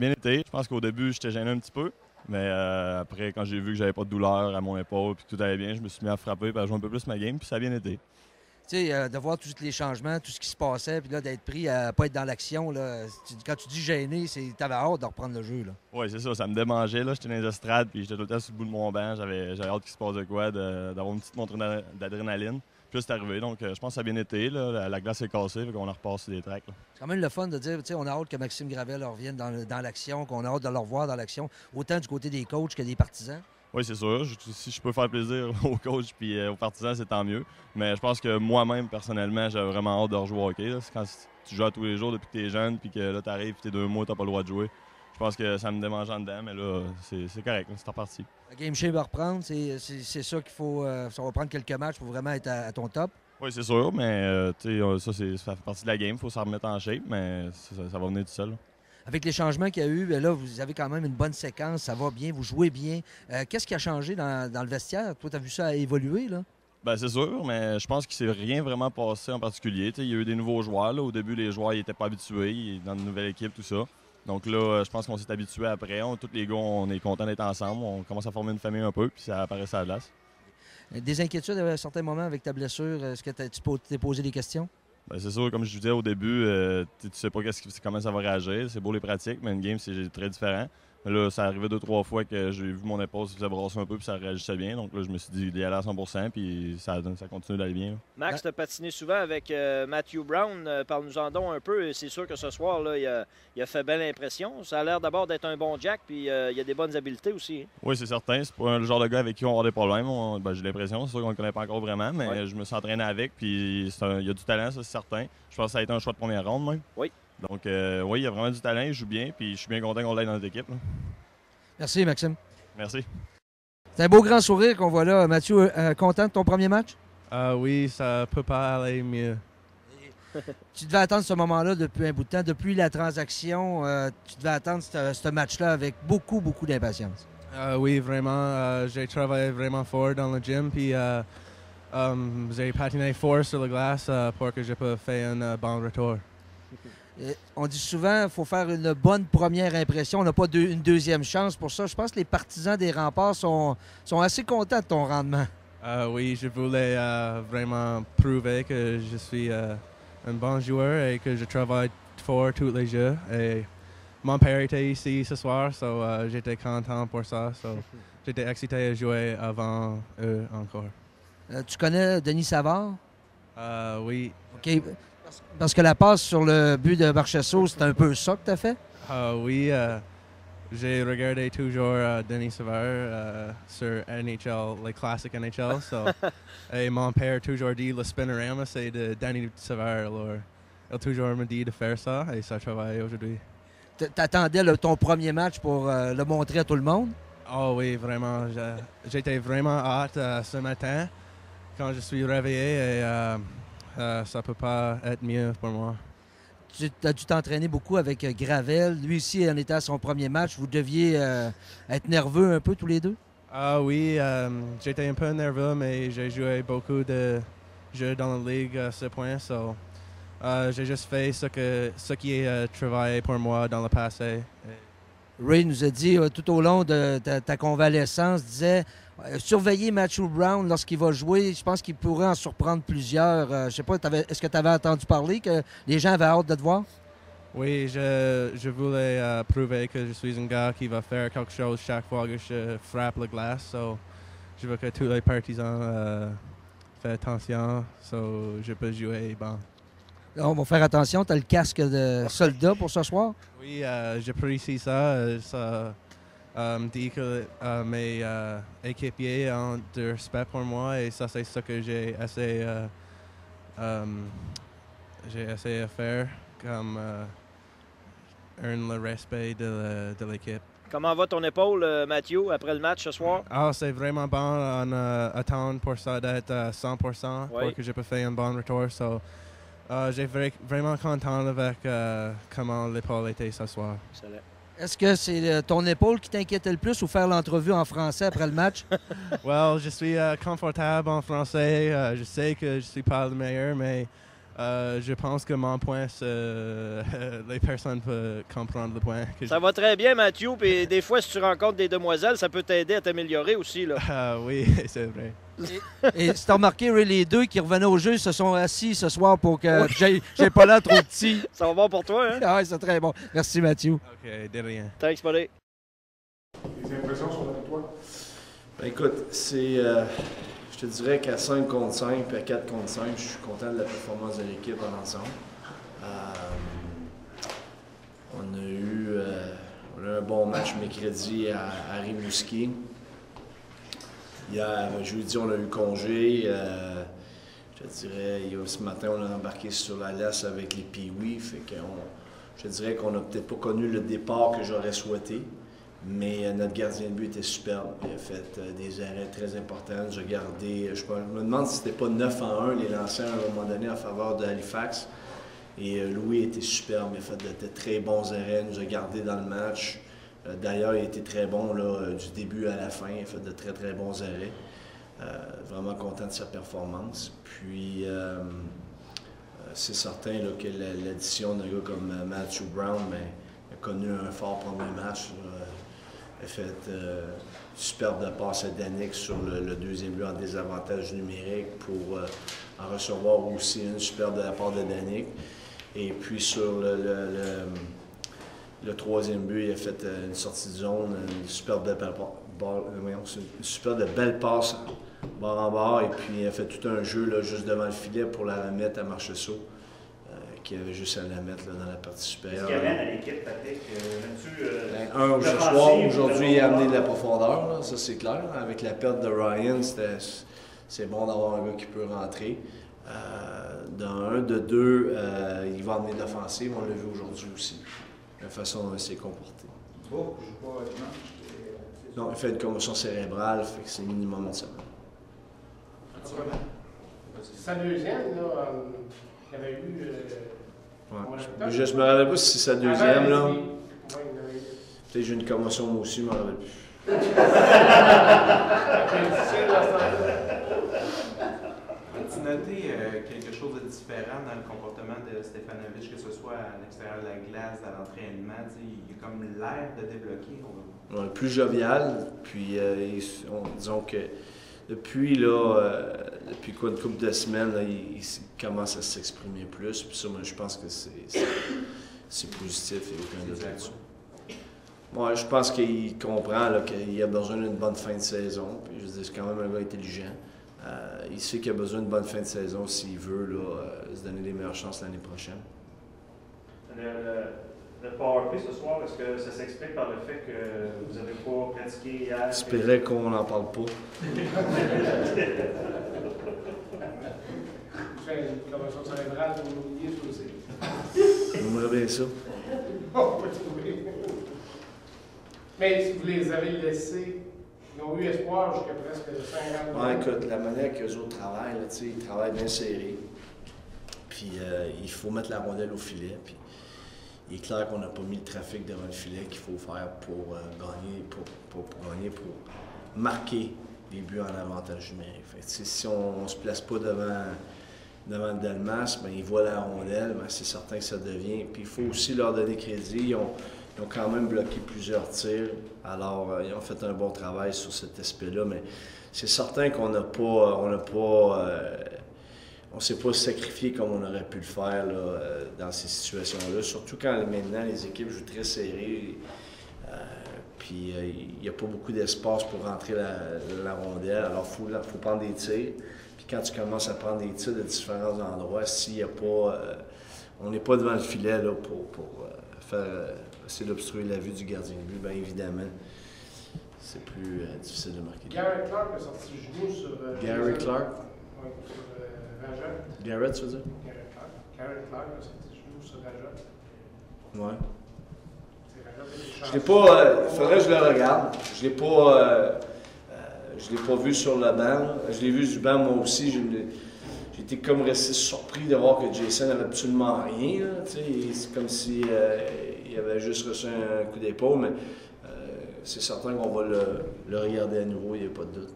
Bien été. Je pense qu'au début, j'étais gêné un petit peu. Mais après, quand j'ai vu que j'avais pas de douleur à mon épaule et que tout allait bien, je me suis mis à frapper et à jouer un peu plus ma game, puis ça a bien été. Tu sais, de voir tous les changements, tout ce qui se passait, puis là, d'être pris à pas être dans l'action, là, quand tu dis gêné, t'avais hâte de reprendre le jeu, là. Oui, c'est ça. Ça me démangeait. J'étais dans les estrades puis j'étais tout le temps sur le bout de mon banc. J'avais hâte qu'il se passe de quoi, d'avoir une petite montre d'adrénaline. Puis là, c'est arrivé. Donc, je pense que ça a bien été. Là. La glace est cassée, fait qu'on a repassé des tracks. Là. C'est quand même le fun de dire, tu sais, on a hâte que Maxime Gravel revienne dans l'action, qu'on a hâte de le revoir dans l'action, autant du côté des coachs que des partisans. Oui, c'est sûr. Si je peux faire plaisir aux coachs et aux partisans, c'est tant mieux. Mais je pense que moi-même, personnellement, j'avais vraiment hâte de rejouer au hockey. Là. C'est quand tu joues tous les jours depuis que tu es jeune puis que là, tu arrives et tu es 2 mois, tu n'as pas le droit de jouer. Je pense que ça me démange en dedans, mais là, c'est correct. C'est reparti. La game shape va reprendre. C'est ça qu'il faut. Ça va prendre quelques matchs pour vraiment être à ton top. Oui, c'est sûr, mais ça fait partie de la game. Il faut s'en remettre en shape, mais ça va venir tout seul. Là. Avec les changements qu'il y a eu, bien là, vous avez quand même une bonne séquence, ça va bien, vous jouez bien. Qu'est-ce qui a changé dans le vestiaire? Toi, tu as vu ça évoluer, là? Bien, c'est sûr, mais je pense qu'il ne s'est rien vraiment passé en particulier. Il y a eu des nouveaux joueurs. Là. Au début, les joueurs n'étaient pas habitués dans une nouvelle équipe, tout ça. Donc là, je pense qu'on s'est habitué après. Tous les gars, on est contents d'être ensemble. On commence à former une famille un peu, puis ça apparaît à la glace. Des inquiétudes à un certain moment avec ta blessure? Est-ce que tu t'es posé des questions? Bien, c'est sûr, comme je disais au début, tu sais pas comment ça va réagir. C'est beau les pratiques, mais une game, c'est très différent. Mais là, ça arrivait 2-3 fois que j'ai vu mon épaule se faisait brasser un peu puis ça réagissait bien. Donc là, je me suis dit d'y aller à 100% puis ça continue d'aller bien. Là. Max, tu as patiné souvent avec Matthew Brown. Parle-nous-en donc un peu. C'est sûr que ce soir, là, il a fait belle impression. Ça a l'air d'abord d'être un bon Jack, puis il a des bonnes habiletés aussi. Hein? Oui, c'est certain. C'est pas le genre de gars avec qui on va avoir des problèmes. J'ai l'impression. C'est sûr qu'on ne le connaît pas encore vraiment, mais ouais. Je me suis entraîné avec. Puis il y a du talent, ça, c'est certain. Je pense que ça a été un choix de première ronde même. Oui. Donc, oui, il y a vraiment du talent. Il joue bien. Puis je suis bien content qu'on l'ait dans notre équipe. Là. Merci, Maxime. Merci. C'est un beau grand sourire qu'on voit là. Mathieu, content de ton premier match? Oui, ça peut pas aller mieux. Tu devais attendre ce moment-là depuis un bout de temps. Depuis la transaction, tu devais attendre ce match-là avec beaucoup, beaucoup d'impatience. Oui, vraiment. J'ai travaillé vraiment fort dans le gym, puis j'ai patiné fort sur la glace pour que je puisse faire un bon retour. On dit souvent qu'il faut faire une bonne première impression. On n'a pas une deuxième chance pour ça. Je pense que les partisans des Remparts sont assez contents de ton rendement. Oui, je voulais vraiment prouver que je suis un bon joueur et que je travaille fort tous les jours. Et mon père était ici ce soir, so, j'étais content pour ça. So, j'étais excité à jouer avant eux encore. Tu connais Denis Savard? Oui. OK. Parce que la passe sur le but de Marchessault, c'est un peu ça que tu as fait? Oui, j'ai regardé toujours Denis Savard sur NHL, les classiques NHL. So, et mon père toujours dit le spinorama, c'est de Denis Savard. Alors, il toujours me dit de faire ça et ça travaille aujourd'hui. T'attendais ton premier match pour le montrer à tout le monde? Oh oui, vraiment. J'étais vraiment hâte ce matin quand je suis réveillé et ça peut pas être mieux pour moi. Tu as dû t'entraîner beaucoup avec Gravel. Lui aussi, en était à son premier match. Vous deviez être nerveux un peu tous les deux? Ah oui, j'étais un peu nerveux, mais j'ai joué beaucoup de jeux dans la ligue à ce point. So, j'ai juste fait ce qui est travaillé pour moi dans le passé. Ray nous a dit tout au long de ta convalescence, disait surveiller Matthew Brown lorsqu'il va jouer. Je pense qu'il pourrait en surprendre plusieurs. Je sais pas, est-ce que tu avais entendu parler que les gens avaient hâte de te voir? Oui, je voulais prouver que je suis un gars qui va faire quelque chose chaque fois que je frappe la glace. So, je veux que tous les partisans fassent attention, so je peux jouer bon. On va faire attention, tu as le casque de soldat pour ce soir? Oui, j'apprécie ça. Ça me dit que mes équipiers ont du respect pour moi et ça, c'est ce que j'ai essayé de faire, comme earn le respect de l'équipe. Comment va ton épaule, Mathieu, après le match ce soir? Ah, c'est vraiment bon. On attend pour ça d'être 100% oui. pour que je puisse faire un bon retour. So, j'ai vraiment content avec comment l'épaule était ce soir. Excellent. Est-ce que c'est ton épaule qui t'inquiétait le plus ou faire l'entrevue en français après le match? Well, je suis confortable en français. Je sais que je ne suis pas le meilleur, mais Je pense que mon point, les personnes peuvent comprendre le point. Ça va très bien, Matthew. Puis des fois, si tu rencontres des demoiselles, ça peut t'aider à t'améliorer aussi. Là. Oui, c'est vrai. Et si tu as remarqué, Ray, les deux qui revenaient au jeu se sont assis ce soir pour que j'ai pas l'air trop petit. Ça va bon pour toi, hein? Ah oui, c'est très bon. Merci, Matthew. OK, de rien. Thanks, buddy. Les impressions sur la victoire? Ben écoute, je te dirais qu'à 5 contre 5 et à 4 contre 5, je suis content de la performance de l'équipe en ensemble. On a eu un bon match mercredi à Rimouski. Hier, jeudi, on a eu congé. Je te dirais, ce matin, on a embarqué sur la laisse avec les Pee-Wee. Je te dirais qu'on n'a peut-être pas connu le départ que j'aurais souhaité. Mais notre gardien de but était superbe. Il a fait des arrêts très importants. Je me demande si c'était pas 9-1 les lancers à un moment donné en faveur de Halifax. Et Louis était superbe. Il a fait de très bons arrêts. Il nous a gardés dans le match. D'ailleurs, il était très bon là, du début à la fin. Il a fait de très, très bons arrêts. Vraiment content de sa performance. Puis, c'est certain là, que l'addition d'un gars comme Matthew Brown a connu un fort premier match. Il a fait superbe de passe à Danick sur le deuxième but en désavantage numérique pour en recevoir aussi une superbe de la part de Danick. Et puis sur le troisième but, il a fait une sortie de zone, une superbe de belle passe bord en bord. Et puis il a fait tout un jeu là, juste devant le filet pour la remettre à Marchessault. Qui avait juste à la mettre là, dans la partie supérieure. Qu'est-ce qu'il amène à l'équipe, Patrick? Ce soir, aujourd'hui, il a amené de la profondeur, là, ça c'est clair. Avec la perte de Ryan, c'est bon d'avoir un gars qui peut rentrer. De deux, il va amener de l'offensive, on l'a vu aujourd'hui aussi, la façon dont il s'est comporté. Bon, je ne sais pas dimanche. Non, il fait une commotion cérébrale, fait que c'est minimum une semaine. C'est sa deuxième, là. Il y avait eu. Je ne me rappelle pas si c'est sa deuxième, là. Oui, il y avait eu. Peut-être j'ai une commotion moi aussi, je ne me rappelle plus. As-tu noté quelque chose de différent dans le comportement de Stefanovic, que ce soit à l'extérieur de la glace, à l'entraînement? Il a comme l'air de débloquer. Ouais, plus jovial, puis disons que depuis une couple de semaines, là, il commence à s'exprimer plus. Puis ça, moi, je pense que c'est positif, il n'y a aucun doute là-dessus. Ouais, je pense qu'il comprend là, qu'il a besoin d'une bonne fin de saison. Puis, je veux dire, c'est quand même un gars intelligent. Il sait qu'il a besoin d'une bonne fin de saison s'il veut là, se donner les meilleures chances l'année prochaine. Le PowerP ce soir, est-ce que ça s'explique par le fait que vous n'avez pas pratiqué hier? J'espérais qu'on n'en parle pas. Tu fais une commotion cérébrale pour l'oublier, ça aussi. J'aimerais bien ça. Oh, pas trouvé. Mais si vous les avez laissés, ils ont eu espoir jusqu'à presque 50 ans. Ouais, écoute, la manière qu'eux autres travaillent, là, ils travaillent bien serré. Puis il faut mettre la rondelle au filet. Puis il est clair qu'on n'a pas mis le trafic devant le filet qu'il faut faire pour gagner, pour marquer les buts en avantage numérique. Fait, si on ne se place pas devant le Delmas, ben, ils voient la rondelle, ben, c'est certain que ça devient. Puis il faut aussi leur donner crédit. Ils ont quand même bloqué plusieurs tirs. Alors, ils ont fait un bon travail sur cet aspect-là, mais c'est certain qu'on n'a pas, on ne s'est pas sacrifié comme on aurait pu le faire là, dans ces situations-là. Surtout quand maintenant les équipes jouent très serrées. Puis il n'y a pas beaucoup d'espace pour rentrer la rondelle. Alors il faut prendre des tirs. Puis quand tu commences à prendre des tirs de différents endroits, s'il n'y a pas. On n'est pas devant le filet là, pour essayer d'obstruer la vue du gardien de but, bien évidemment, c'est plus difficile de marquer. Garrett Clark a sorti le genou sur. Gary Clark? Oui, sur Rajat. Garrett, tu veux dire? Garrett Clark a sorti le genou sur Rajat. Ouais. C'est Rajat. Je l'ai pas. Il faudrait que je le regarde. Je l'ai pas vu sur le banc. Là. Je l'ai vu du banc moi aussi. J'étais comme resté surpris de voir que Jason n'avait absolument rien. C'est comme si il avait juste reçu un coup d'épaule, mais c'est certain qu'on va le regarder à nouveau, il n'y a pas de doute.